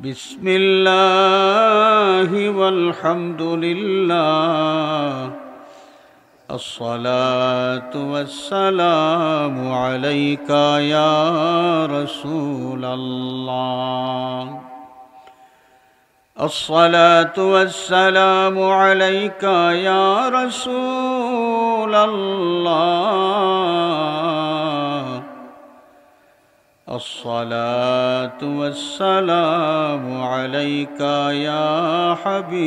बिस्मिल्लाहि वल्हम्दुलिल्लाह अस्सलातु वस्सलामु अलैका या रसूलल्लाह अस्सलातु वस्सलामु अलैका या रसूलल्लाह अस्सलातु वस्सलामु अलैका या हबीबल्लाह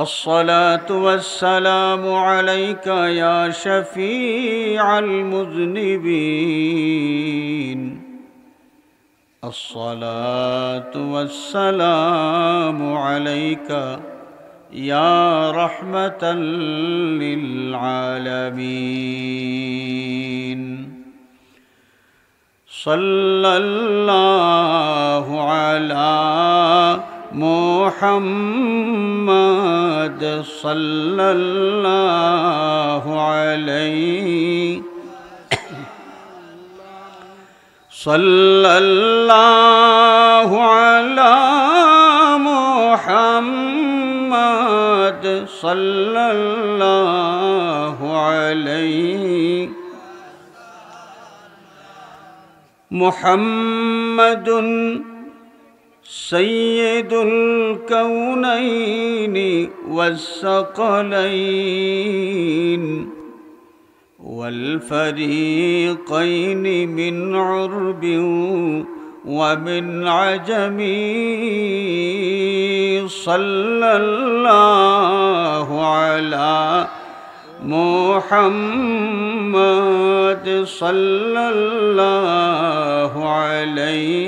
अस्सलातु वस्सलामु अलैका या शफीअल मुज़निबीन अस्सलातु वस्सलामु अलैका या रहमतल लिल आलमीन सल्लल्लाहु अला मुहम्मद सल्लल्लाहु अलैहि सल्लल्लाहु अला मुहम्मद सल्लल्लाहु अलैहि मुहम्मदुन सय्यिदुल कौनैनि वस्सक़लैन वल फ़रीक़ैनि मिन उर्बिन व मिन अजमी सल्लल्लाहु अला मुहम्मद सल्लल्लाहु अलैहि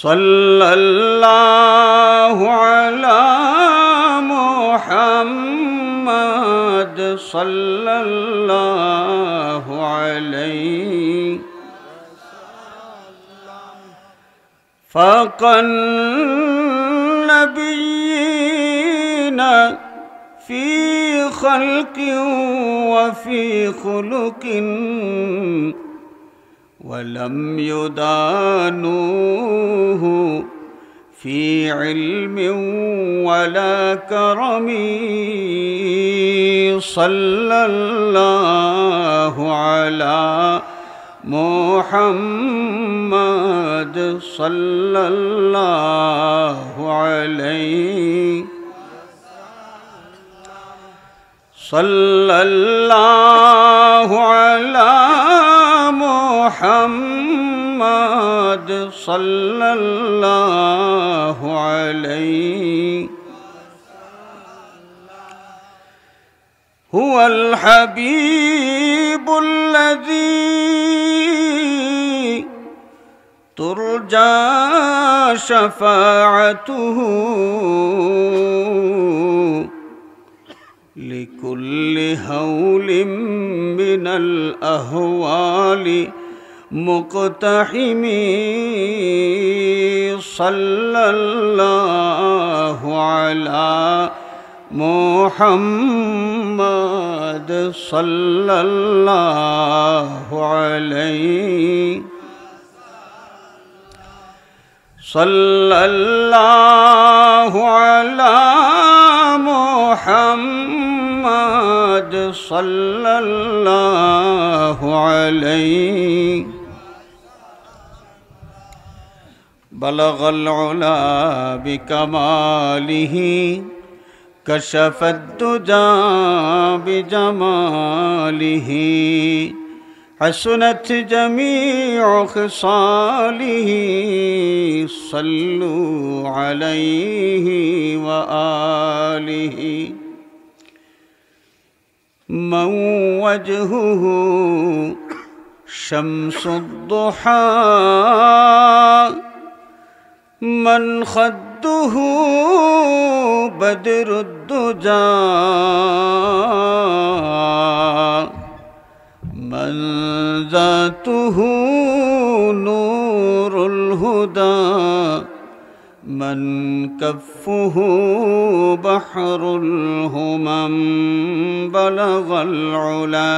सल्लल्लाहु अला मुहम्मद सल्लल्लाहु अलैहि फ़क़न नबिय्यीना फ़ी ख़ल्क़िन व फ़ी ख़ुलुक़िन वलम युदानूहु फ़ी इल्मिन वला करमी सल्लल्लाहु अला मुहम्मद सल्लल्लाहु अलैहि सल्लल्लाहु अला मुहम्मद सल्लल्लाहु अलैहि हुवल हबीबुल्लज़ी तुरजा शफ़ाअतुहु लिकुल्लि हौलिम मिनल अहवालि मुक़तहिमी सल्लल्लाहु अला मुहम्मद सल्लल्लाहु अलैहि सल्लल्लाहु अला मुहम्मद सल्लल्लाहु अलैहि बलगल उला बिकमालिही कशफ़द्दुजा बिजमालिही हसनत जमीउ ख़िसालिही सल्लु अलैहि व आलिहि मन वजहुहु शम्सुद्दुहा मन खद्दुहु बदरुद्दुजा मन ज़ातुहु नूरुल हुदा मन कफ़्फ़ुहु बहरुल हुमम बलगल उला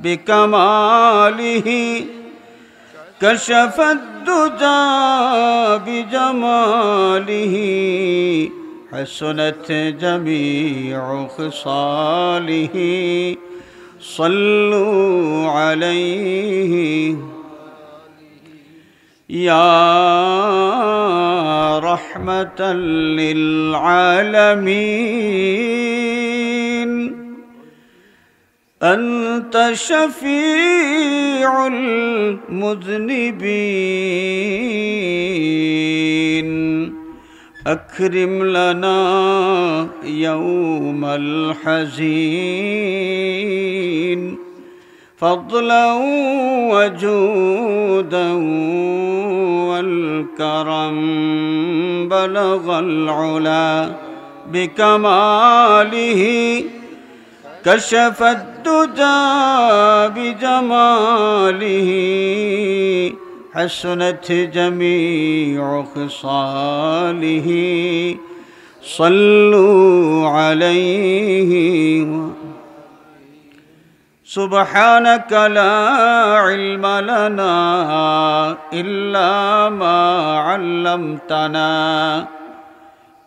بكماله كشف الدجى بجماله حسنت جميع خصاله صلوا عليه يا رحمة للعالمين أنت شفيع المذنبين أكرم لنا يوم الحزين فضلا وجودا والكرم بلغ العلا بكماله كشف الدجى بجماله حسنت جميع خصاله صلوا عليه سبحانك لا علم لنا إلا ما علمتنا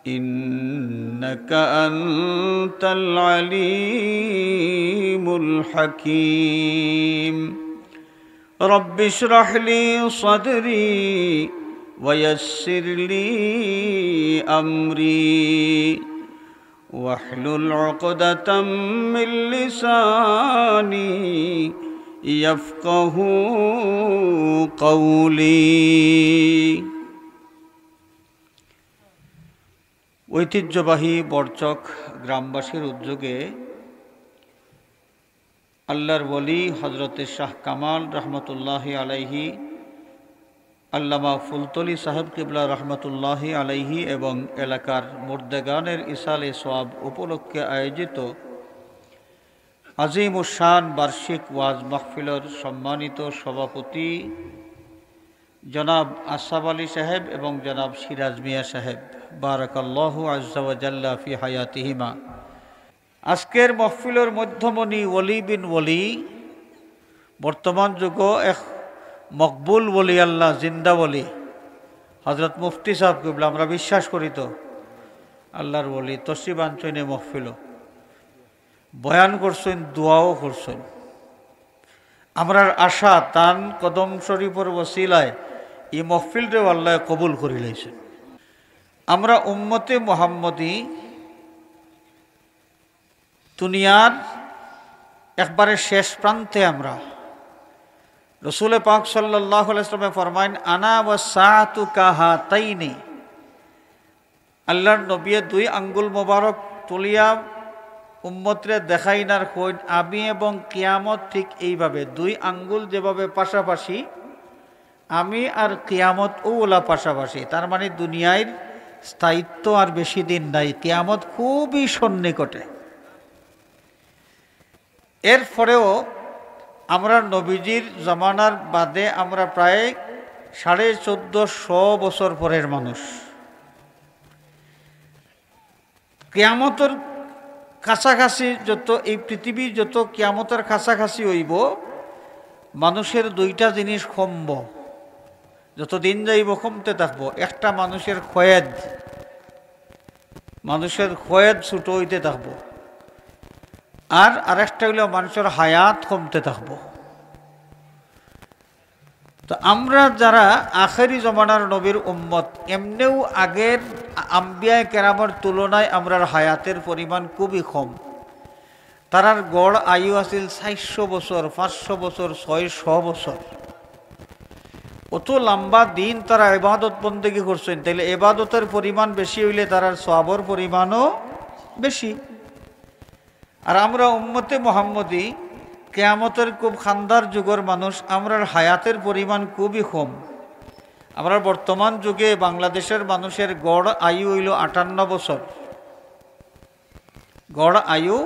إنك أنت العليم الحكيم رب اشرح لي صدري ويسر لي أمري واحلل عقدة من لساني يفقه قولي ঐতিহ্যবাহী বরচক গ্রামবাসীর উদ্যোগে আল্লাহর ওলি হযরতে শাহ কামাল রহমতুল্লাহি আলাইহি, আল্লামা ফুলতলি সাহেব কিবলা রহমতুল্লাহি আলাইহি এবং এলাকার মুর্দেগানের ইসালে সোয়াব উপলক্ষে আয়োজিত আজিম উশান বার্ষিক ওয়াজ মাহফিলের সম্মানিত সভাপতি জনাব আসাব আলী সাহেব এবং জনাব সিরাজ মিয়া সাহেব, বারাকাল্লাহু আজ্জা ওয়া জাল্লা ফি হায়াতিহিমা। আজকের মাহফিলের মধ্যমণি ওলি বিন ওলি, বর্তমান যুগ এক মকবুল ওলি আল্লাহ, জিন্দা ওলি হযরত মুফতি সাহেব কিবলা, আমরা বিশ্বাস করি তো আল্লাহর ওলি তসরিফ আনছেন মাহফিল, বয়ান করছেন, দোয়াও করছেন। আমরার আশা তান কদম শরীফের ওসিলায় এই মাহফিলটাও আল্লাহ কবুল করে লইছেন। আমরা উম্মতে মুহাম্মদী দুনিয়ার একবারে শেষ প্রান্তে। আমরা রসুল পাক সাল্লাল্লাহু আলাইহি ওয়াসাল্লাম ফরমাইন, আনা ওয়া সাআতু কাহাতাইনি। আল্লাহর নবী দুই আঙ্গুল মোবারক তুলিয়া উম্মতরে দেখাইনার খোঁজ, আমি এবং কিয়ামত ঠিক এইভাবে দুই আঙ্গুল যেভাবে পাশাপাশি, আমি আর কিয়ামত ওলা পাশাপাশি। তার মানে দুনিয়ার স্থায়িত্ব আর বেশি দিন নাই, কিয়ামত খুবই সন্নিকটে। এরপরেও আমরা নবীজির জমানার বাদে আমরা প্রায় 1450 বছর পরের মানুষ। কিয়ামতের কাছাকাছি যত এই পৃথিবী যত কিয়ামতের কাছাকাছি হইব, মানুষের দুইটা জিনিস কমব, যত দিন যাইব কমতে থাকবো। একটা মানুষের খয়েদ ছুটো হইতে থাকবো, আর আরেকটা হইল মানুষের হায়াত কমতে থাকবো। তো আমরা যারা আখেরি জমানার নবীর উম্মত, এমনিও আগের আম্বিয়া কেরামের তুলনায় আমরার হায়াতের পরিমাণ খুবই কম। তারার গড় আয়ু আছিল 400 বছর, 500 বছর, 600 বছর। অত লম্বা দিন তারা ইবাদত বন্দেগী করছেন, তাইলে ইবাদতের পরিমাণ বেশি হইলে তারার সওয়াবের পরিমাণও বেশি। আর আমরা উম্মতে মুহাম্মদী কিয়ামতের খুব খান্দার যুগের মানুষ, আমরার হায়াতের পরিমাণ খুবই কম। আমরা বর্তমান যুগে বাংলাদেশের মানুষের গড় আয়ু হইল 58 বছর, গড় আয়ু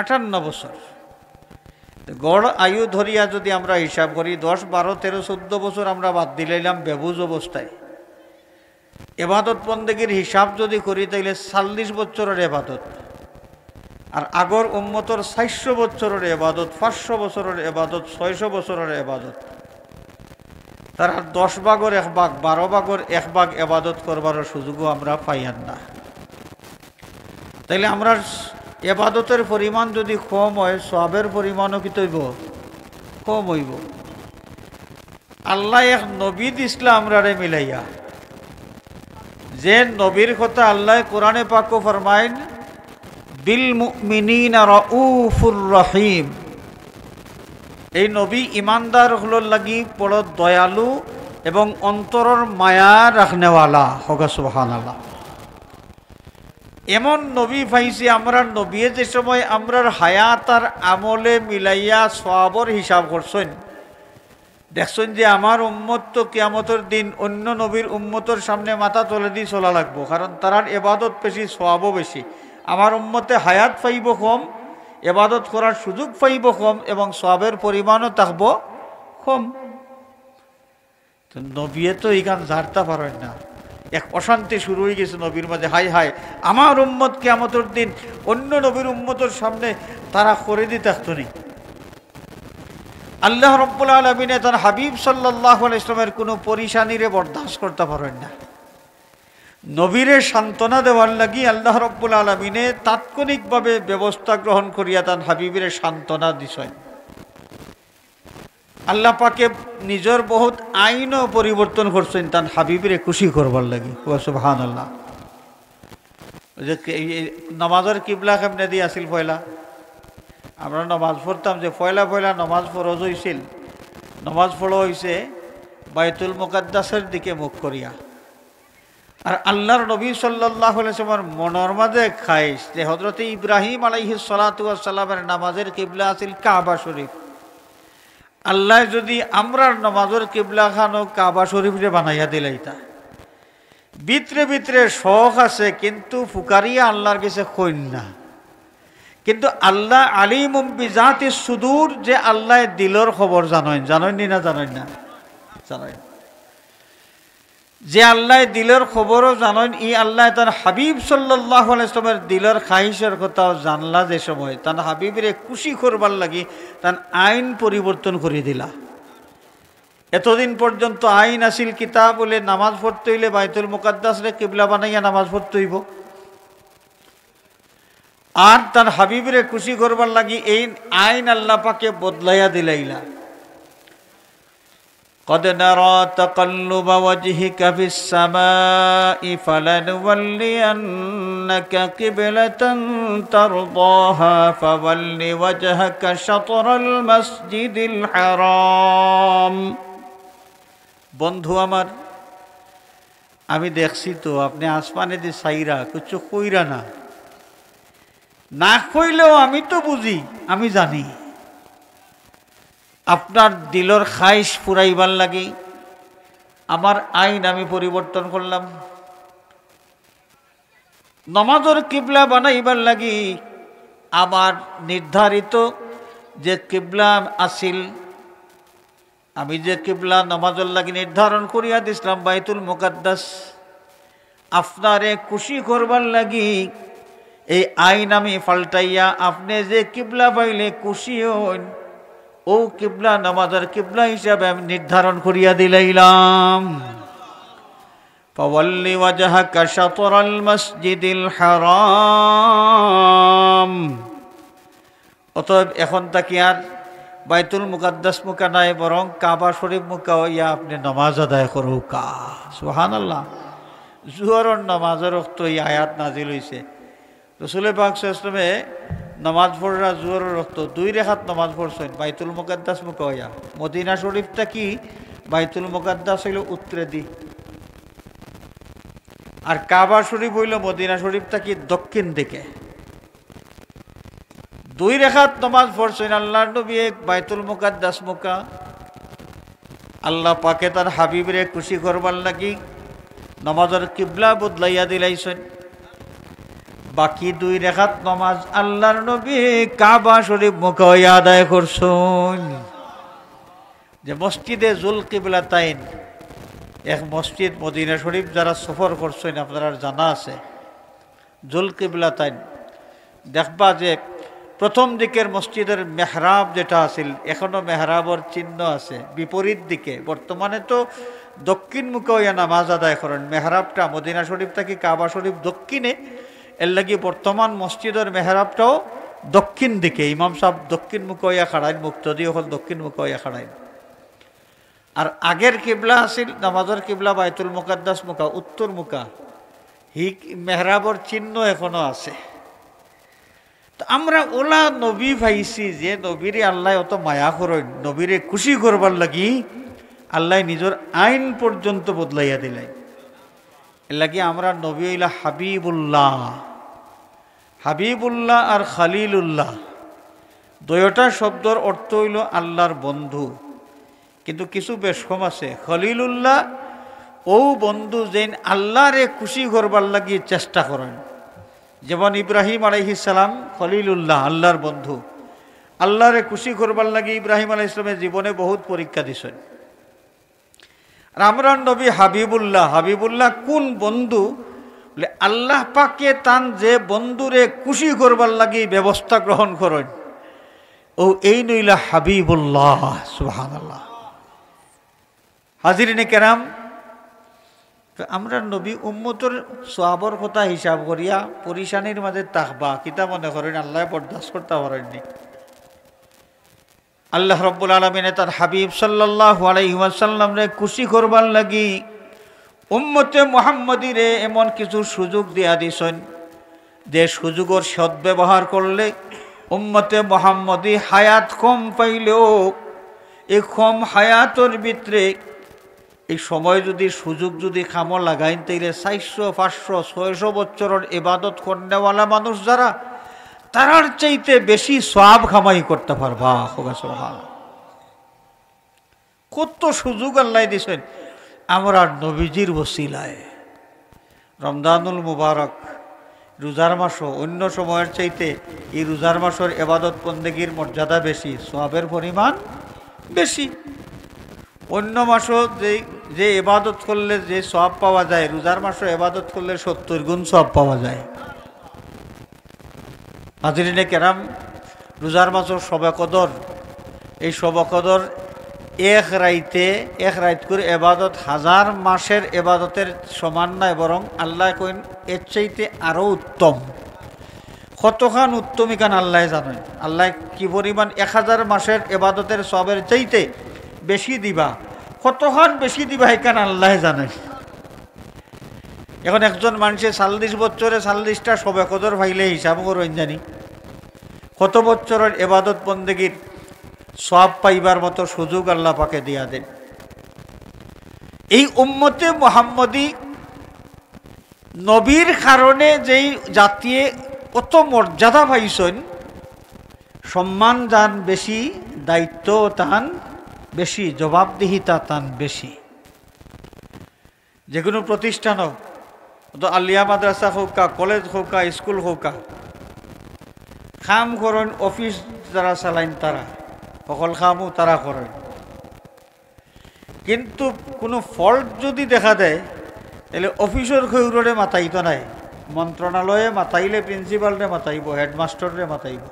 58 বছর। গড় আয়ু ধরিয়া যদি আমরা হিসাব করি, 10, 12, 13, 14 বছর আমরা বাদ দিলাম বেবুজ অবস্থায়। এবাদত বন্দেগীর হিসাব যদি করি, তাইলে 40 বছরের এবাদত। আর আগর উম্মতর 400 বছরের ইবাদত, 500 বছরের ইবাদত, 600 বছরের ইবাদত, তার 10 ভাগের 1 ভাগ, 12 ভাগের 1 ভাগ ইবাদত করবার সুযোগও আমরা পাইয়ান না। তাইলে আমরা ইবাদতের পরিমাণ যদি কম হয়, সওয়াবের পরিমাণও কি হইব? কম হইব। আল্লাহ এক নবী দিছিলা আমরারে মিলাইয়া, যে নবীর কথা আল্লাহ কোরআনে পাক ফরমাইন বিল মুমিনিনা রাউফুর রহিম। এই নবী ইমানদার হলোর লাগি বড় দয়ালু এবং অন্তরের মায়া রাখনেওয়ালা। হোগা সুবহানাল্লাহ। এমন নবী পাইছি আমরা, নবী যে সময় আমরার হায়াত আর আমলে মিলাইয়া সওয়াবর হিসাব করছেন, দেখছেন যে আমার উম্মত তো কিয়ামতের দিন অন্য নবীর উম্মতের সামনে মাথা তুলে দিয়ে চলা লাগবো, কারণ তারার ইবাদত বেশি, সওয়াবও বেশি। আমার উম্মতে হায়াত পাইব কম, ইবাদত করার সুযোগ পাইব কম, এবং সওয়াবের পরিমাণও থাকব কম। তো নবী তো এইখান ঝাড়তে পারেন না। এক অশান্তি শুরু হয়ে গেছে নবীর মাঝে, হাই হাই আমার উম্মত কিয়ামতের দিন অন্য নবীর উম্মতের সামনে তারা করে দিয়ে থাকতো নি। আল্লাহ রাব্বুল আলামিন তার হাবিব সাল্লাল্লাহু আলাইহি ওয়াসাল্লামের কোনো পরিশানিরে বরদাস্ত করতে পারেন না। নবীরে সান্ত্বনা দেওয়ার লাগি আল্লাহ রাব্বুল আলামিনে তাৎক্ষণিকভাবে ব্যবস্থা গ্রহণ করিয়া তার হাবিবের সান্ত্বনা দিছেন। আল্লাহ পাকে নিজের বহুত আইনও পরিবর্তন করছেন তার হাবিবের খুশি করবার লাগি। সুবহানাল্লাহ। যে নামাজের কিবলা কেমনে দিয়ে আসিল পয়লা? আমরা নমাজ পড়তাম যে পয়লা পয়লা নমাজ ফরজ হয়েছিল, নমাজ পড়া হয়েছে বাইতুল মুকাদ্দাসের দিকে মুখ করিয়া। আর আল্লাহর নবী সাল্লাল্লাহু আলাইহি ওয়াসাল্লামের মনের মাঝে খাইশ যে হযরতে ইব্রাহিম আলাইহিস সালাতু ওয়াস সালামের নামাজের কিবলা আছিল কাবা শরীফ। আল্লাহ যদি আমরার নামাজের কিবলা খানো কাবা শরীফে বানাইয়া দিলাইতা। ভিতরে ভিতরে শখ আছে, কিন্তু ফুকারিয়া আল্লাহর কাছে কইন না। কিন্তু আল্লাহ আলিমুম বিজাতিস সুদূর, যে আল্লাহ দিলর খবর জানেন। জানেন না? জানেন না? জানেন। যে আল্লাহ দিলের খবরও জানেন, ই আল্লাহ তার হাবিব সাল্লাল্লাহু আলাইহি ওয়াসাল্লামের দিলের খাহিশের কথাও জানলা। যে সময় তার হাবিবরে খুশি করবার লাগি তার আইন পরিবর্তন করে দিলা। এতদিন পর্যন্ত আইন আসিল কিতাব বলে নামাজ পড়তে হইলে বাইতুল মুকাদ্দাসরে কিবলা বানাইয়া নামাজ পড়তে হইব। আর তার হাবিবরে খুশি করবার লাগি এই আইন আল্লাহ পাকে বদলাইয়া দিলাইলা। قد نرى تقلب وجهك في السماء فلنولينك قبلة ترضاها فول وجهك شطر المسجد الحرام। বন্ধু আমার, আমি দেখছি তো আপনি আসমানে দিয়ে সাইরা কিছু কইরা না, না কইলেও আমি তো বুঝি, আমি জানি আপনার দিলর খাইশ ফুরাইবার লাগি আমার আইন আমি পরিবর্তন করলাম। নামাজের কিবলা বানাইবার লাগি আমার নির্ধারিত যে কিবলা আসিল, আমি যে কিবলা নামাজের লাগি নির্ধারণ করিয়া দিছিলাম বাইতুল মুকাদ্দাস, আপনারে খুশি করবার লাগি এই আইন আমি পাল্টাইয়া আপনি যে কিবলা পাইলে খুশি হন, ও কিবলা নামাজের কিবলা হিসাবে আমি নির্ধারণ করিয়া দিলাইলাম। ফাওয়াল্লি ওয়াজহাকা শাতরাল মসজিদিল হারাম। অতএব এখন তাকি আর বাইতুল মুকাদ্দাস মুকা নাই, বরং কাবা শরীফ মুকা হইয়া আপনি নামাজ আদায় করুকা। সুবহানাল্লাহ। জোহরের নামাজের রক্ত এই আয়াত নাজিল হইছে। রাসূল পাক সাল্লাল্লাহু আলাইহি ওয়াসাল্লামে নামাজ পড়রা জোহরের রক্ত 2 রাকাত নামাজ পড়ছেন বাইতুল মুকাদ্দাস মুকা হইয়া। মদিনা শরীফটা কি বাইতুল মুকাদ্দাস হইল উত্তরে দি, আর কাবা শরীফ হইল মদিনা শরীফটা কি দক্ষিণ দিকে। 2 রাকাত নামাজ পড়ছেন আল্লাহর নবী বাইতুল মুকাদ্দাস মুকা। আল্লাহ পাকে তার হাবিবরে খুশি করবার লাগি নামাজের কিবলা বদলাইয়া দিলাইছেন। বাকি 2 রাকাত নামাজ আল্লাহর নবী কাবা শরীফ মুখে হইয়া আদায় করছেন। যে মসজিদে জুল কিবলাতাইন, এক মসজিদ মদিনা শরীফ যারা সফর করছেন আপনারা জানা আছে, জুল কিবলাতাইন দেখবা যে প্রথম দিকের মসজিদের মেহরাব যেটা আছিল এখনো মেহরাবর চিহ্ন আছে বিপরীত দিকে। বর্তমানে তো দক্ষিণ মুখে হইয়া নামাজ আদায় করেন, মেহরাবটা মদিনা শরীফ থেকে কাবা শরীফ দক্ষিণে, এর লাগি বর্তমান মসজিদের মেহরাবটাও দক্ষিণ দিকে। ইমাম সাহেব দক্ষিণ মুখে হইয়া খাড়াইন, মুক্তদি হল দক্ষিণ মুখে হইয়া খাড়াইন। আর আগের কিবলা আছিল নামাজের কিবলা বাইতুল মুকাদ্দাস মুখা, উত্তর মুখা। হি মেহরাবর চিহ্ন এখনো আছে। তো আমরা ওলা নবী পাইছি যে নবীরে আল্লাহ অত মায়া করেন, নবীরে খুশি করবার লাগি আল্লাহ নিজের আইন পর্যন্ত বদলাইয়া দিলেন। এর লাগি আমরা নবী হইলা হাবিবুল্লাহ। হাবিবুল্লাহ আর খালিলুল্লাহ দুইটা শব্দর অর্থ হইল আল্লাহর বন্ধু, কিন্তু কিছু বেশম আছে। খলিলুল্লাহ ও বন্ধু যেন আল্লাহরে খুশি করবার লাগি চেষ্টা করেন, যেমন ইব্রাহিম আলাইহিস সালাম খলিলুল্লাহ আল্লাহর বন্ধু, আল্লাহরে খুশি করবার লাগি ইব্রাহিম আলাইহিস সালামের জীবনে বহুত পরীক্ষা দিছেন। আর আমরা নবী হাবিবুল্লাহ। হাবিবুল্লাহ কোন বন্ধু? বলে আল্লাহ পাকে তান যে বন্ধুরে খুশি করবার লাগি ব্যবস্থা গ্রহণ করেন, ও এই নইলা হাবিবুল্লাহ। সুবহানাল্লাহ। হাজিরিনে কেরাম, আমরা নবী উম্মতের সওয়াবের কথা হিসাব করিয়া পরিশানির মাঝে তাকবা কিতা মনে করেন আল্লাহ বরদাস্ত করতে পারেননি। আল্লাহ রাব্বুল আলামিন তার হাবিব সাল্লাল্লাহু আলাইহি ওয়াসাল্লামরে খুশি করবার লাগি উম্মতে মুহাম্মদীরে এমন কিছু সুযোগ দিয়া দিছেন যে সুযোগের সদ্ব্যবহার করলে উম্মতে মুহাম্মদী হায়াত কম পাইলেও এই কম হায়াতের ভিতরে এই সময় যদি সুযোগ যদি খামো লাগাইন তাইলে 400, 500, 600 বছরের ইবাদত করনেওয়ালা মানুষ যারা তারার চাইতে বেশি সওয়াব কামাই করতে পারবা। কত সুযোগ আল্লাহ দিছেন আমরা নবীজির ওসিলায়। রমজানুল মুবারক রোজার মাসও অন্য সময়ের চাইতে এই রোজার মাসের ইবাদত বন্দেগীর মর্যাদা বেশি, সওয়াবের পরিমাণ বেশি। অন্য মাসও যে ইবাদত করলে যে সওয়াব পাওয়া যায়, রোজার মাসও ইবাদত করলে 70 গুণ সওয়াব পাওয়া যায়। হাজিরিনে কেরাম, রোজার মাসের শবে কদর, এই শবে কদর এক রাইত করে ইবাদত 1000 মাসের ইবাদতের সমান নয়, বরং আল্লাহ কইন এর চাইতে আরও উত্তম। কতখান উত্তম ইখান আল্লাহ জানেন। আল্লাহ কি পরিমাণ 1000 মাসের ইবাদতের সবের চাইতে বেশি দিবা, কতখান বেশি দিবা এখান আল্লাহ জানেন। এখন একজন মানুষের 40 বছরে 40টা শবে কদর ভাইলে হিসাব করেন জানি কত বছরের ইবাদত বন্দেগীর সওয়াব পাইবার মতো সুযোগ আল্লাহ পাকে দিয়া দেন। এই উম্মতে মুহাম্মদী নবীর কারণে যেই জাতিয়ে কত মর্যাদা পাইছেন, সম্মান যান বেশি, দায়িত্ব তান বেশি, জবাবদিহিতা তান বেশি। যে কোনো প্রতিষ্ঠান হোক, আলিয়া মাদ্রাসা হোকা, কলেজ হোকা, স্কুল হোকা, খাম করেন অফিস যারা চালাইন তারা সকল কামও তারা করেন, কিন্তু কোনো ফল্ট যদি দেখা দেয় তাহলে অফিসের খৈরে মাতাইত নাই, মন্ত্রণালয়ে মাতাইলে প্রিন্সিপালরে মাতাইব, হেডমাস্টাররে মাতাইব।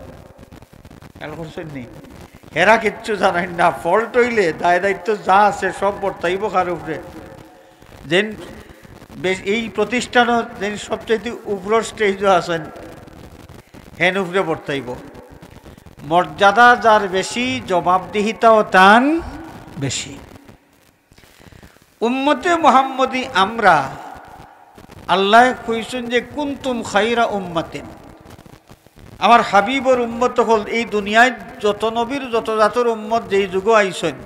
খেয়াল করছেন নি? হেরা কিচ্ছু জানাই না। ফল্ট হইলে দায় দায়িত্ব যা আছে সব বর্তাইব কার উপরে। যেন এই প্রতিষ্ঠানও যেন সবচেয়ে উপরের স্টেজও আছেন হেন উপরে বর্তাইব। মর্যাদা যার বেশি, জবাবদিহিতাও তান বেশি। উম্মতে মুহাম্মদী আমরা আল্লাহ কইছেন যে কুনতুম খাইরা উম্মাতিন, আমার হাবিবর উম্মত হল এই দুনিয়ায় যত নবীর যত জাতর উম্মত যেই যুগ আইছেন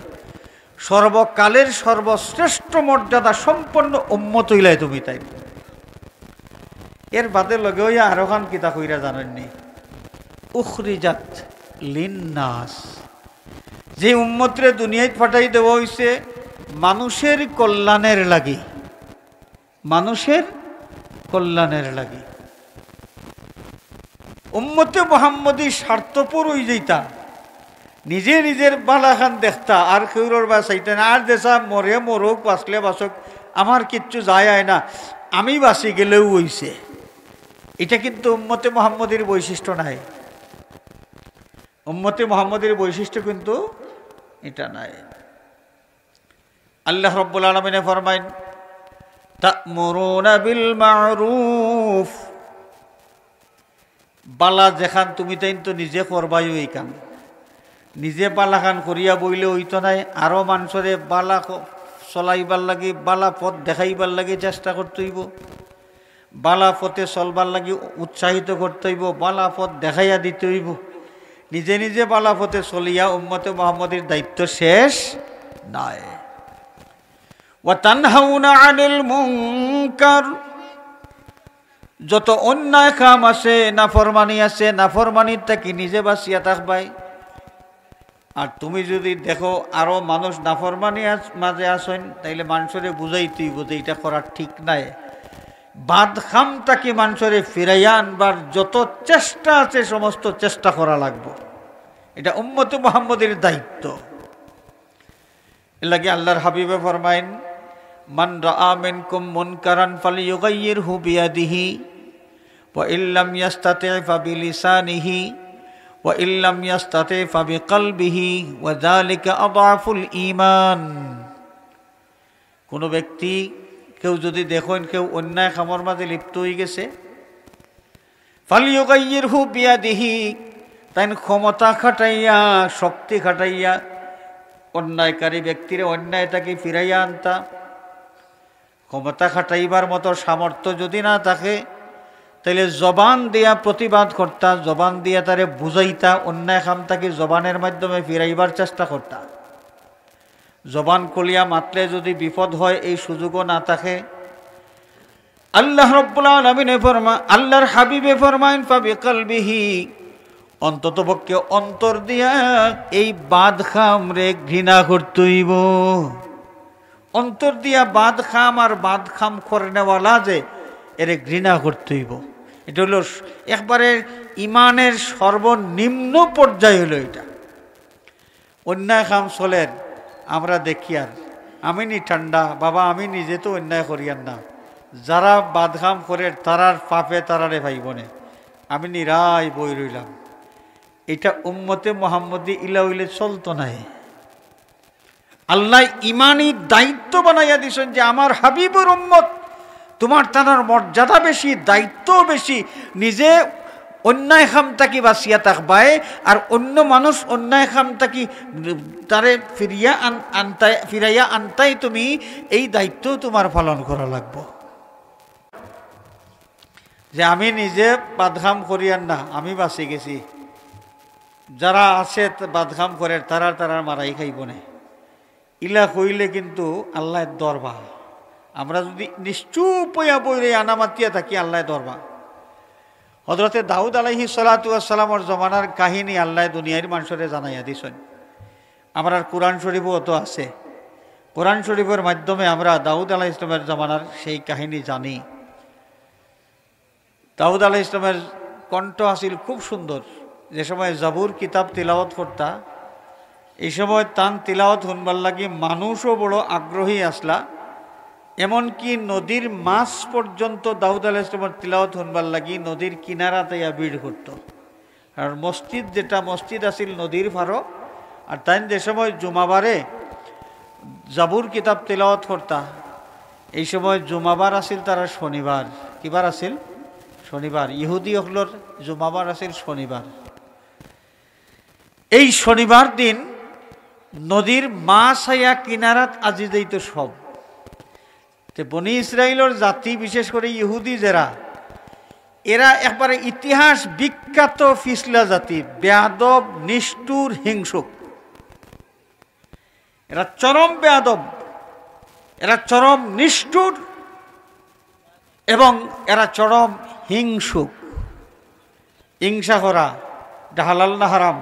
সর্বকালের সর্বশ্রেষ্ঠ মর্যাদা সম্পন্ন উম্মত হইলাই তুমি। তাই এর বাদে লগে হইয়া আরো খান কিতা কইরা জানেননি, উখরিজাত লিন্নাস, যে উম্মতরে দুনিয়ায় পাঠাই দেওয়া হইছে মানুষের কল্যাণের লাগি, মানুষের কল্যাণের লাগি। উম্মতে মুহাম্মদী স্বার্থপর হই যেতা, নিজে নিজের বালাখান দেখতা আর কেউর বা চাইতেন, আর দেশা মরে মরুক, বাঁচলে বাঁচক, আমার কিচ্ছু যায় আয় না, আমি বাঁচি গেলেও হইছে। এটা কিন্তু উম্মতে মুহাম্মদের বৈশিষ্ট্য নাই। উম্মতে মুহাম্মদের বৈশিষ্ট্য কিন্তু এটা নাই। আল্লাহ রাব্বুল আলামিন ফরমায়েন তা'মুরুনা বিল মা'রুফ, বালা যেখান তুমি তাই তো নিজে করবাই ওই কাম। নিজে বালা খান করিয়া বইলে হইতো নাই, আরো মানুষরে বালা চলাইবার লাগে, বালা পথ দেখাইবার লাগে চেষ্টা করতে হইব, বালা পথে চলবার লাগে উৎসাহিত করতে হইব, বালা পথ দেখাইয়া দিতে হইব। নিজে নিজে বালা পথে চলিয়া উম্মতে মুহাম্মদের দায়িত্ব শেষ নাই। ওয়া তানহাউনা আনিল মুনকার, যত অন্যায় কাম আছে, নাফরমানি আছে, নাফরমানির থেকে নিজে বাঁচিয়া থাকবাই। আর তুমি যদি দেখো আরো মানুষ নাফরমানি মাঝে আসেন, তাইলে মানুষরে বুঝাইতেই বুঝে এটা করার ঠিক নাই। বাদ খামটাকে মানুষরে ফিরাইয়া আনবার যত চেষ্টা আছে সমস্ত চেষ্টা করা লাগবে। এটা উম্মতে মুহাম্মদের দায়িত্ব। এর লাগে আল্লাহর হাবিবে ফরমাইন মান রাআ মিনকুম মুনকারান ফালিয়ুগাইয়িরহু বিয়াদিহি ওয়া ইল্লাম ইয়াস্তাতি' ফাবিলিসানিহি ওয়া ইল্লাম ইয়াস্তাতি' ফাবিকলবিহি ওয়া যালিকা আযআফুল ঈমান। কোন ব্যক্তি কেউ যদি দেখেন কেউ অন্যায় কামের মাঝে লিপ্ত হয়ে গেছে, ফালিয়ুগাইয়িরহু বিয়াদিহি, তাই ক্ষমতা খাটাইয়া শক্তি খাটাইয়া অন্যায়কারী ব্যক্তির অন্যায়টাকে ফিরাইয়া আনতা। ক্ষমতা খাটাইবার মতো সামর্থ্য যদি না থাকে তাহলে জবান দিয়া প্রতিবাদ করতা, জবান দিয়া তারে বুঝাইতা, অন্যায় কামটাকে জবানের মাধ্যমে ফিরাইবার চেষ্টা করতা। জবান কলিয়া মাতলে যদি বিপদ হয় এই সুযোগও না থাকে। আল্লাহ রাব্বুল আলামিন আল্লাহর হাবিবে ফরমায়েন ফাবিকলবিহি, অন্ততপক্ষে অন্তর দিয়া এই বাদ খাম রে ঘৃণা করতে হইব। অন্তর দিয়া বাদ খাম আর বাদ খাম করে নেওয়ালা যে এরে ঘৃণা করতে হইব। এটা হলো একবারে ইমানের সর্বনিম্ন পর্যায় হলো এটা। অন্যায় খাম চলেন আমরা দেখি আর আমি নি ঠান্ডা বাবা, আমি নিজে তো অন্যায় করিয়ান না, যারা বাদ খাম করে তারার পাপে তারারে ভাইবনে, আমি নিরাই বই রইলাম। এটা উম্মতে মুহাম্মদি ইলা হইলে চলতো নাই। আল্লাহ ইমানি দায়িত্ব বানাইয়া দিছেন যে আমার হাবিবুর উম্মত, তোমার তানার মর্যাদা বেশি, দায়িত্ব বেশি। নিজে অন্যায় খামটাকি বাঁচিয়া থাকবাই আর অন্য মানুষ অন্যায় খামটাকি তারে ফিরাইয়া আনতাই তুমি এই দায়িত্ব তোমার পালন করা লাগবে। যে আমি নিজে বাদখাম করিয়ান না, আমি বাঁচি গেছি, যারা আছে বাদখাম করে তারার মারাই খাইব না, ইলা কইলে কিন্তু আল্লাহ দরবা। আমরা যদি নিশ্চুপ হইয়া বইরে আনামাতিয়া থাকি আল্লাহ দরবা। হযরতে দাউদ আলাইহিস সালাতু ওয়াস সালামের জমানার কাহিনী আল্লাহ দুনিয়ার মানুষরে জানাইয়া দিছেন। আমরা কোরআন শরীফও তো আছে, কোরআন শরীফের মাধ্যমে আমরা দাউদ আলাইহিস সালামের জমানার সেই কাহিনী জানি। দাউদ আলাইহিস সালামের কণ্ঠ আছিল খুব সুন্দর। যে সময় জাবুর কিতাব তিলাওয়াত করতা, এই সময় তান তিলাওয়াত শুনবার লাগি মানুষও বড় আগ্রহী আসলা। এমনকি নদীর মাছ পর্যন্ত দাউদ আলাইহিস সালামের তিলাওয়াত শুনবার লাগি নদীর কিনারাতে ভিড় করত। আর মসজিদ যেটা মসজিদ আছিল নদীর পাড়ো, আর তাই যে সময় জুমাবারে জাবুর কিতাব তিলাওয়াত করতা, এই সময় জুমাবার আছিল তারা শনিবার। কিবার আছিল? শনিবার। ইহুদি হকলর জুমাবার আছিল শনিবার। এই শনিবার দিন নদীর মাছ আইয়া কিনারাত আজি যাইতো সব। বনি ইসরায়েলের জাতি বিশেষ করে ইহুদি যারা, এরা একবারে ইতিহাস বিখ্যাত ফিসলা জাতি, বেয়াদব, নিষ্ঠুর, হিংসুক। এরা চরম বেয়াদব, এরা চরম নিষ্ঠুর এবং এরা চরম হিংসুক। হিংসা করা এটা হালাল না হারাম?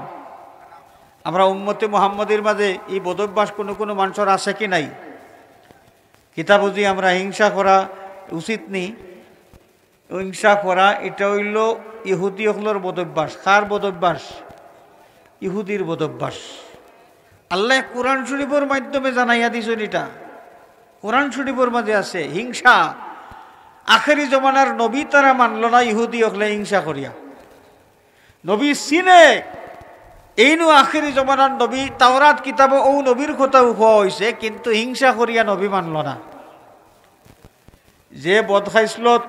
আমরা উম্মতে মুহাম্মদের মাঝে এই বদভ্যাস কোনো কোনো মানুষের আছে কি নাই? কিতাব বুঝি আমরা হিংসা করা উচিত নি। হিংসা করা এটা হইল ইহুদি হকলের বদভ্যাস। কার বদভ্যাস? ইহুদির বদভ্যাস। আল্লাহ কোরআন শরীফের মাধ্যমে জানাইয়া দিছেন। এটা কোরআন শরীফের মাঝে আছে হিংসা। আখেরি জমানার নবী তারা মানল না, ইহুদি হলে হিংসা করিয়া। নবী চিনে এইনো আখেরি জমানার নবী, তাওরাত কিতাব ও নবীর কথা উঠা হয়েছে, কিন্তু হিংসা করিয়া নবী মানল না। যে বদখাইসলত,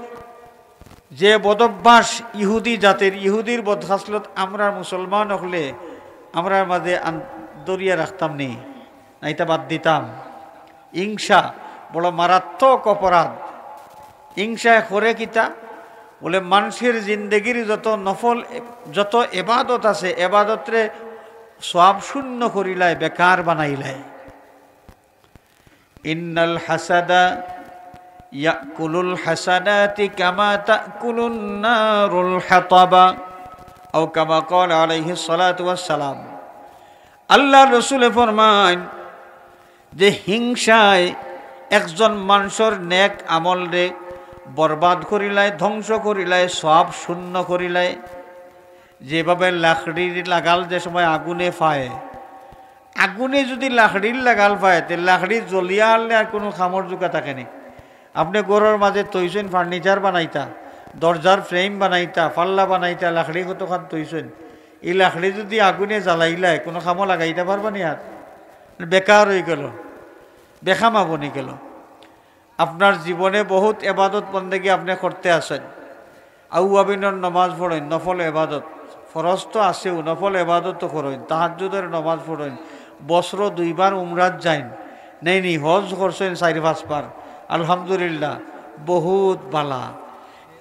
যে বদভ্যাস ইহুদি জাতির, ইহুদির বদখাসলত আমরা মুসলমান হলে আমরার মাঝে দরিয়া রাখতাম নি, না এটা বাদ দিতাম। হিংসা বড় মারাত্মক অপরাধ। হিংসায় করে কিতা বলে মানুষের জিন্দগির যত নফল, যত এবাদত আছে, এবাদতরে সব শূন্য করিলায়, বেকার বানাইলায়। ইন্নাল হাসাদা ইয়াকুলুল হাসানাতি কামা তাকুলুন নারুল হাতাবা আও কামা ক্বালা আলাইহিস সালাতু ওয়াস সালাম। আল্লাহর রাসূল ফরমান যে হিংসায় একজন মানুষের নেক আমল রে বরবাদ করিলায়, ধ্বংস করিলায়, সব শূন্য করিলায়। যেভাবে লাকড়ির লাগাল যে সময় আগুনে পায়, আগুনে যদি লাকড়ির লাগাল পায়, তে লাকড়ি জ্বলিয়া আনলে আর কোনো খামর জোকা থাকেনি। আপনি ঘরের মাঝে তৈছেন, ফার্নিচার বানাইতা, দরজার ফ্রেম বানাইতা, পাল্লা বানাইতা, লাকড়ি কতখান তৈছেন, এই লাকড়ি যদি আগুনে জ্বালাইলায় কোনো খামো লাগাইতে পারবানি, আর বেকার হয়ে গেল, বেখামা বনি গেল। আপনার জীবনে বহুত এবাদত বন্দেগী আপনি করতে আসেন, আউয়াবিনের নমাজ পড়েন, নফল এবাদত, ফরজ তো আছেও, নফল এবাদত তো করেন, তাহাজ্জুদের নমাজ পড়েন, বছর 2 বার উমরাত যাইন, নেই হজ করছেন 4-5 বার, আলহামদুলিল্লাহ, বহুত বালা।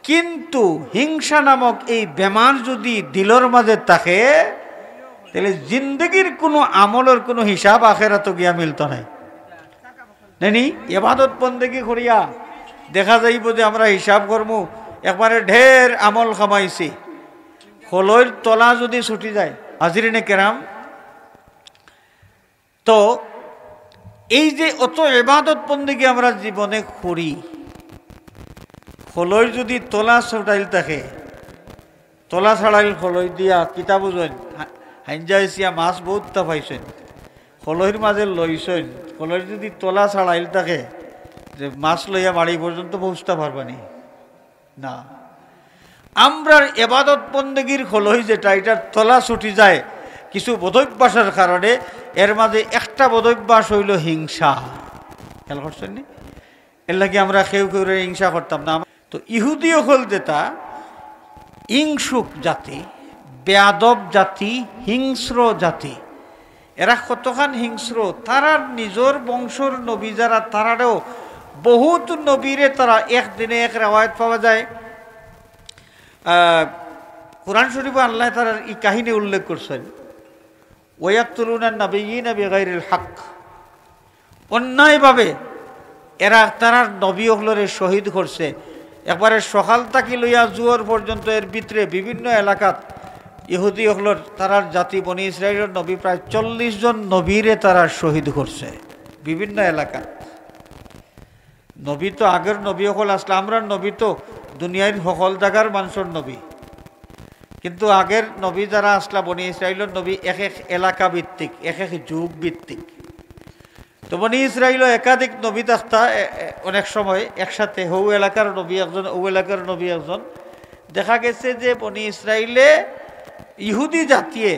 কিন্তু হিংসা নামক এই বেমার যদি দিলর মাঝে থাকে, তাহলে জিন্দগির কোনো আমলের কোনো হিসাব আখেরাত গিয়া মিলত নাই। নেনি এবাদত বন্দেগী করিয়া দেখা যাইব যে আমরা হিসাব করবো, একবারে ঢের আমল খামাইছি, হলইর তলা যদি ছুটি যায়। হাজিরিনে কেরাম, তো এই যে অত ইবাদত বন্দেগী আমরা জীবনে করি, হলইর যদি তলা ছুটাইল থাকে, তলা ছাড়াইল হলই দিয়া কিতা বুঝেন, হাইঞ্জা হইছিয়া মাছ বহুতটা পাইছেন, হলইর মাঝে লইছেন, হলইর যদি তলা ছাড়াইল থাকে, যে মাছ লইয়া বাড়ি পর্যন্ত পৌঁছতে পারবানি না। আমরার এবাদত বন্দেগীর হলই যেটা, এটার তলা ছুটি যায় কিছু বদভ্যাসের কারণে। এর মাঝে একটা বদভ্যাস হইল হিংসা। খেয়াল করছেন নি? এর লাগে আমরা কেউ কেউ হিংসা করতাম না। তো ইহুদিও হল যেটা হিংসুক জাতি, বেয়াদব জাতি, হিংস্র জাতি। এরা কতখান হিংস্র, তারার নিজের বংশর নবী যারা, তারারও বহুত নবীরে তারা একদিনে এক রেওয়ায়ত পাওয়া যায়। কোরআন শরীফে আল্লাহ তার এই কাহিনী উল্লেখ করছেন, ওয়ায়াকতুলুনা নাবিয়্যিনা বিগাইরিল হক, অন্যায়ভাবে এরা তারার নবী হলরে শহীদ করছে। একবারে সকাল থাকি লইয়া জুয়ার পর্যন্ত এর ভিতরে বিভিন্ন এলাকাত ইহুদি হলর তারার জাতি বনি ইসরায়েলের নবী প্রায় 40 জন নবীরে তারা শহীদ করছে বিভিন্ন এলাকাত। নবী তো আগের নবী হল আসলে, আমরা নবী তো দুনিয়ার সকল জায়গার মানুষের নবী, কিন্তু আগের নবী যারা আসলা বনি ইসরায়েলের নবী এক এক এলাকা ভিত্তিক, এক এক যুগ ভিত্তিক। তো বনি ইসরায়েল একাধিক নবী থাকতা, অনেক সময় একসাথে হৌ এলাকার নবী একজন, ও এলাকার নবী একজন। দেখা গেছে যে বনি ইসরায়েলে ইহুদি জাতিয়ে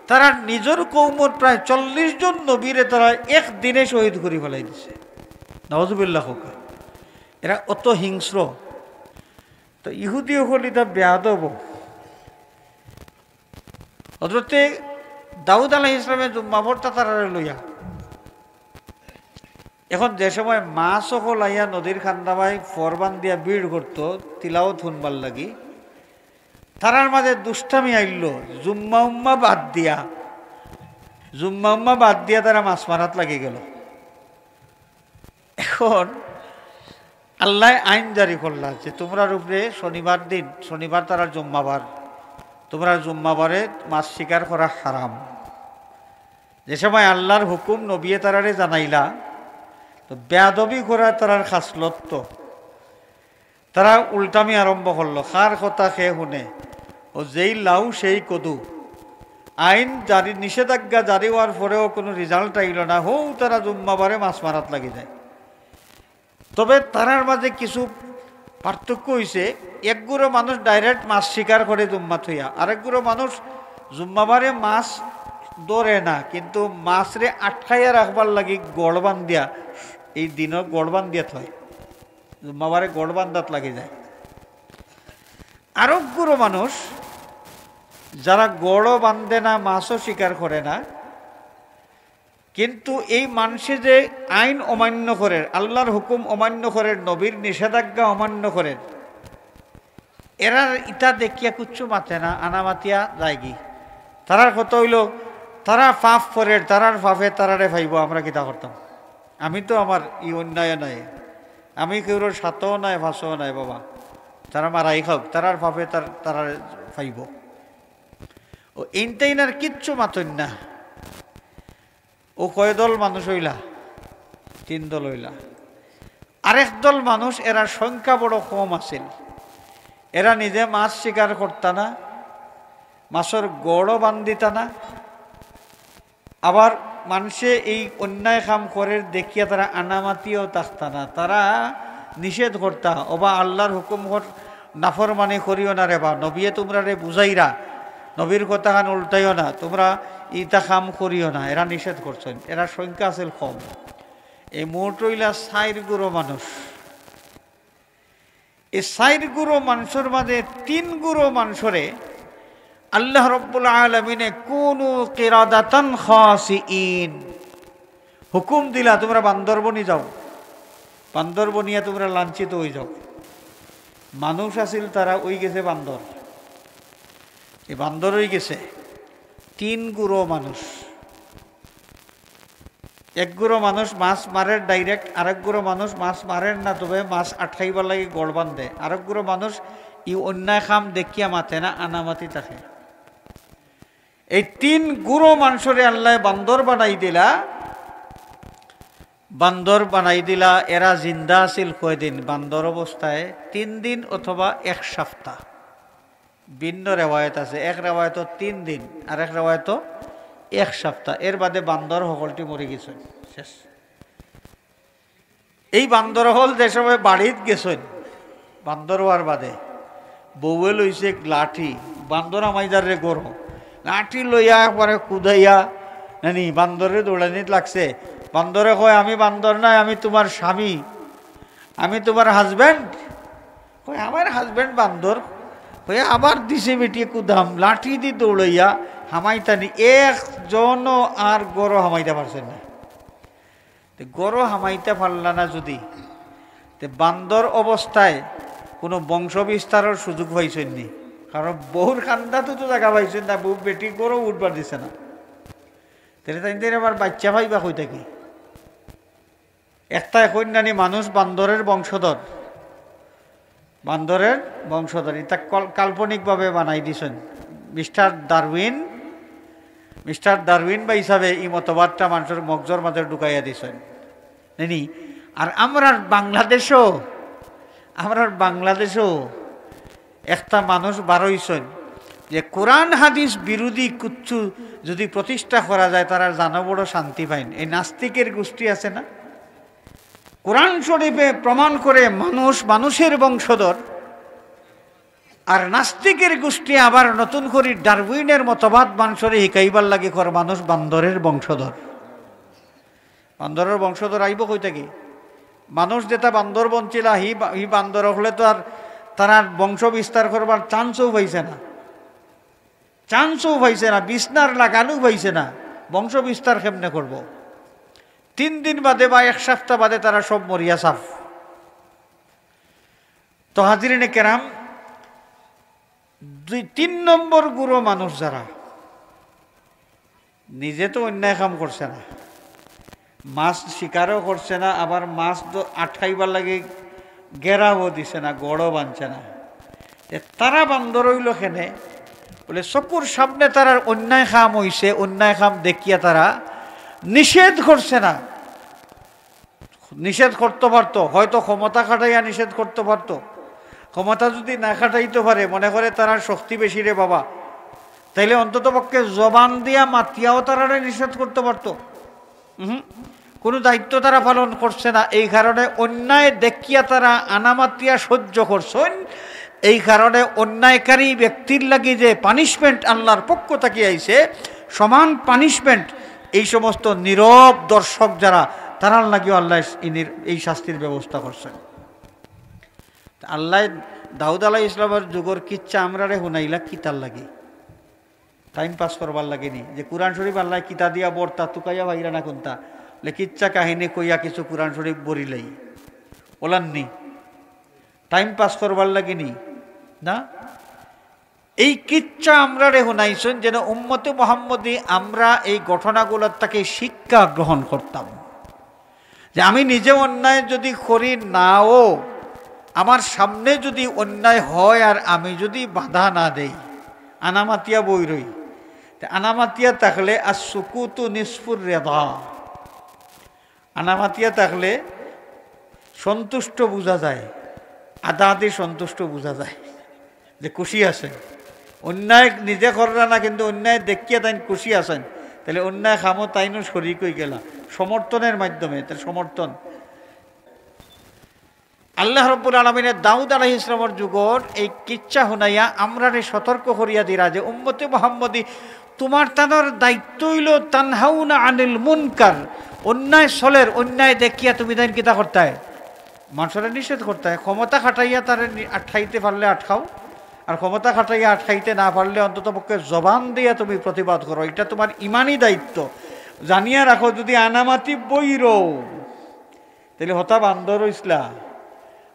তারা নিজের কৌমর প্রায় 40 জন নবীরে তারা একদিনে শহীদ করে ফেলাই দিছে। নাউজুবিল্লাহ হোক, এরা অত হিংস্র। তো ইহুদি হল এটা বেয়াদব। হযরতে দাউদ আলাইহিস সালামের জুম্মাবরটা তারা লইয়া, এখন যে সময় মাছ হল আইয়া নদীর খান্দাবাই ফরবান দিয়া ভিড় করতো তিলাওয়াত শুনবার লাগি, তারার মাঝে দুষ্টামি আইল, জুম্মা উম্মা বাদ দিয়া তারা মাছ মারাত লাগি গেল। এখন আল্লাহ আইন জারি করলা যে তোমরা উপরে শনিবার দিন, শনিবার তারা জুম্মাবার, তোমরা জুম্মাবারে মাছ শিকার করা হারাম। যে সময় আল্লাহর হুকুম নবিয়ে তারারে জানাইলা, তো বেয়াদবি করা তারার খাসলত, তো তারা উল্টামি আরম্ভ করলো, কার কথা খেয়ে শুনে, ও যেই লাউ সেই কদু। আইন জারি, নিষেধাজ্ঞা জারি হওয়ার পরেও কোনো রেজাল্ট আইল না, হৌ তারা জুম্মাবারে মাছ মারাত লাগি যায়। তবে তারার মাঝে কিছু পার্থক্য হইছে একগুলো মানুষ ডাইরেক্ট মাছ শিকার করে জুম্মা থইয়া, আরেকগুলো মানুষ জুম্মাবারে মাছ ধরে না, কিন্তু মাছরে আটকাইয়া রাখবার লাগি গড় বান্ধিয়া, এই দিনও গড় বান্ধিয়া থয়, জুম্মাবারে গড় বান্ধাত লাগি যায়। আরেকগুলো মানুষ যারা গড়ও বান্ধে না, মাছও শিকার করে না, কিন্তু এই মানুষে যে আইন অমান্য করে, আল্লাহর হুকুম অমান্য করে, নবীর নিষেধাজ্ঞা অমান্য করে, এরা ইটা দেখিয়া কুচ্ছু মাতে না, আনামাতিয়া যায়গি। তারার কথা হইল তারা পাপ করে, তারার পাপে তারারে ভাইব আমরা কিতা করতাম। আমি তো আমার ই অন্যায় নাই, আমি কেউর সাতও নাই ফাঁসও নাই বাবা, তারা মারাই খাও, তারার পাপে তারা ভাইব। ও ইনটাইনার কিচ্ছু মাতন না। ও কয় দল মানুষ হইলা? 3 দল হইলা। আরেক দল মানুষ, এরা সংখ্যা বড় কম আছিল, এরা নিজে মাছ শিকার করতা না, মাছের গড়ও বান্ধিতা না, আবার মানুষে এই অন্যায় কাম করে দেখিয়া তারা আনামাতিও থাকতা না, তারা নিষেধ করতা, ওবা আল্লাহর হুকুম নাফরমানি করিও না রে, বা নবিয়ে তোমরা রে বুঝাইরা, নবীর কথা খান উল্টাইও না, তোমরা ইতা কাম করিও না, এরা নিষেধ করছেন। এরা সংখ্যা আছিল কম। এই মোট হইলা 4 গুরো মানুষ। এই 4 গুরো মানুষের মাঝে 3 গুরো মানুষরে আল্লাহ রব্বুল আলামিনে কুনু কিরাদাতান খাসিইন হুকুম দিলা, তোমরা বান্দরবনি যাও, বান্দরবনিয়া তোমরা লাঞ্ছিত হয়ে যাও। মানুষ আছিল তারা ওই গেছে বান্দর, এই বান্দর হয়ে গেছে 3 গুরো মানুষ। এক গুরো মানুষ মাছ মারের ডাইরেক্ট, আরেক গুরো মানুষ মাছ মারেন না, তবে মাছ আটকাইবার লাগে গড় বান্ধে, আরেক গুরো মানুষ ই অন্যায় খাম দেখিয়া মাথে না, আনামাতি থাকে। এই 3 গুরো মানুষরে আল্লাহ বান্দর বানাই দিলা, বান্দর বানাই দিলা। এরা জিন্দা আছিল কয়দিন? বান্দর অবস্থায় 3 দিন অথবা 1 সপ্তাহ। ভিন্ন রেওয়ায়ত আছে, এক রেওয়ায়ত 3 দিন, আর এক রেওয়ায়ত 1 সপ্তাহ। এর বাদে বান্দর সকলটি মরে গেছেন, শেষ। এই বান্দর হল যে সময় বাড়িত গেছেন, বান্দর হওয়ার বাদে বউয়ে লইছে লাঠি, বান্দর আমাইদারে গরম লাঠি লইয়া একবারে কুদাইয়া নানি বান্দরে দৌড়ানিত লাগছে। বান্দরে কয়, আমি বান্দর নাই, আমি তোমার স্বামী, আমি তোমার হাজব্যান্ড। কয়, আমার হাজব্যান্ড বান্দর। কয়ে আবার দিছে বেটিয়ে কুদাম, লাঠি দি দৌড়াইয়া হামাইতানি, একজনও আর গরো হামাইতে পারছেন না। গরো হামাইতে পারলা না যদি, বান্দর অবস্থায় কোনো বংশ বিস্তারের সুযোগ পাইছেন নি? কারণ বহুর কান্দাতে তো জায়গা পাইছেন না, বহু বেটি গরো উঠবার দিছে না, তাহলে তাই আবার বাচ্চা ভাইবা কই থাকি। একটা এখন নানি মানুষ বান্দরের বংশধর, বান্দরের বংশধর, এটা কাল্পনিকভাবে বানাই দিছেন মিস্টার ডারউইন বা হিসাবে এই মতবাদটা মানুষের মগজর মাঝে ঢুকাইয়া দিছেন নানি। আর আমরা বাংলাদেশও একটা মানুষ বারইছেন যে কোরআন হাদিস বিরোধী কুচ্ছু যদি প্রতিষ্ঠা করা যায়, তারা জানো বড় শান্তি পাইন। এই নাস্তিকের গোষ্ঠী আছে না, কোরআন শরীফে প্রমাণ করে মানুষ মানুষের বংশধর, আর নাস্তিকের গোষ্ঠী আবার নতুন করে ডারউইনের মতবাদ মানুষের শিকাইবার লাগে কর মানুষ বান্দরের বংশধর। বান্দরের বংশধর আইব কই থাকি? মানুষ যেটা বান্দর বঞ্চিলা, হি বান্দর হলে তো আর তারা বংশ বিস্তার করবার চান্সও পাইছে না, বিছনার লাগানো পাইছে না, বংশ বিস্তার কেমনে করব? 3 দিন বাদে বা 1 সপ্তাহ বাদে তারা সব মরিয়া সাফ। তো হাজিরিনে কেরাম, 2-3 নম্বর গুরু মানুষ যারা নিজে তো অন্যায় কাম করছে না, মাছ শিকারও করছে না, আবার মাছ তো আটকাইবার লাগে গেরাও দিছে না, গড়ও বানছে না, তারা বান্দর হইল খেনে বলে চকুর সামনে তারা অন্যায় কাম হইছে, অন্যায় কাম দেখিয়া তারা নিষেধ করছে না। নিষেধ করতে পারতো, হয়তো ক্ষমতা খাটাইয়া নিষেধ করতে পারতো। ক্ষমতা যদি না খাটাইতে পারে, মনে করে তারা শক্তি বেশি রে বাবা, তাইলে অন্তত পক্ষে জবান দিয়া মাতিয়াও তারা নিষেধ করতে পারতো। কোনো দায়িত্ব তারা পালন করছে না, এই কারণে অন্যায় দেখিয়া তারা আনামাতিয়া সহ্য করছেন। এই কারণে অন্যায়কারী ব্যক্তির লাগি যে পানিশমেন্ট আল্লাহর পক্ষ থেকে আইছে, সমান পানিশমেন্ট এই সমস্ত নীরব দর্শক যারা, তারার লাগিও আল্লাহ এই শাস্তির ব্যবস্থা করছেন। আল্লাহ দাউদ আলাইহিস ইসলামের যুগর কিচ্ছা আমরারে শুনাইলা কিতার লাগে, টাইম পাস করবার লাগেনি। যে কুরআন শরীফ আল্লাহ কিতা দিয়া বর্তা তুকাইয়া ভাইরা না কোনটা কিচ্ছা কাহিনী কইয়া কিছু কুরআন শরীফ বরিলাই ওলাননি, টাইম পাস করবার লাগেনি না। এই কিচ্ছা আমরা রে শুনাইছেন যেন উম্মতে মুহাম্মদী আমরা এই ঘটনাগুলোর তাকে শিক্ষা গ্রহণ করতাম, যে আমি নিজে অন্যায় যদি করি নাও, আমার সামনে যদি অন্যায় হয় আর আমি যদি বাধা না দেই, আনামাতিয়া বই রই, আনামাতিয়া থাকলে আর সুকুতু নিসফুর রেদা, আনামাতিয়া থাকলে সন্তুষ্ট বোঝা যায়, আদাদি সন্তুষ্ট বোঝা যায় যে খুশি আছেন। অন্যায় নিজে কররা না, কিন্তু অন্যায় দেখিয়া তাই খুশি আছেন, তাহলে অন্যায় খামো তাইনও শরিক হয়ে গেলা সমর্থনের মাধ্যমে। তার সমর্থন আল্লাহ রাব্বুল আলামিনের দাউদ আলাইহিস সালামের যুগর এই কিচ্ছা শুনাইয়া আমরা সতর্ক করিয়া দিরা যে উম্মতে মুহাম্মদী তোমার তাদের দায়িত্ব হইল তানহাউনা আনিল মুনকার, অন্যায় চলের, অন্যায় দেখিয়া তুমি তাই কিতা করতে হয়, মানুষেরা নিষেধ করতে হয়। ক্ষমতা খাটাইয়া তারা আটকাইতে পারলে আটকাও, আর ক্ষমতা খাটাইয়া আটকাইতে না পারলে অন্তত পক্ষে জবান দিয়া তুমি প্রতিবাদ করো, এটা তোমার ইমানি দায়িত্ব। জানিয়া রাখো যদি আনামাতি বইরো তাহলে হতা বান্দর ইসলা,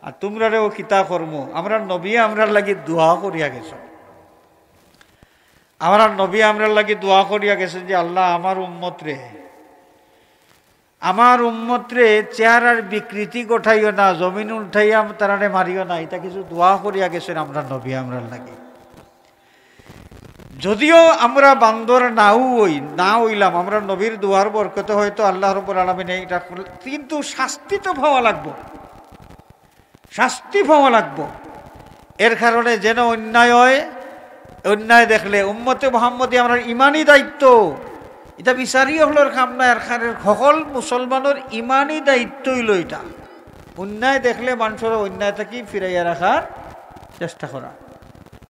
আর তোমরারেও কিতা কর্ম। আমরা নবী আমরার লাগি দোয়া করিয়া গেছ, আমরা নবী আমরার লাগি দোয়া করিয়া গেছেন যে আল্লাহ আমার উম্মতরে চেহারার বিকৃতি গোঠাইও না, জমিন উঠাইয়া তারারে মারিও না, এটা কিছু দোয়া করিয়া গেছেন আমরা নবী আমরার লাগি। যদিও আমরা বান্দর না হইলাম, আমরা নবীর দোয়ার বরকতে হয়তো আল্লাহ রাব্বুল আলামিন এটা, কিন্তু শাস্তি তো পাওয়া লাগবো, শাস্তি পাওয়া লাগবো। এর কারণে যেন অন্যায় হয়, অন্যায় দেখলে উম্মতে মুহাম্মদী আমরা ইমানি দায়িত্ব, এটা বিচারি হলোর কাম না, এর সকল মুসলমানের ইমানি দায়িত্ব হইল এটা। অন্যায় দেখলে মানুষের অন্যায় থেকে ফিরাইয়া রাখার চেষ্টা করা।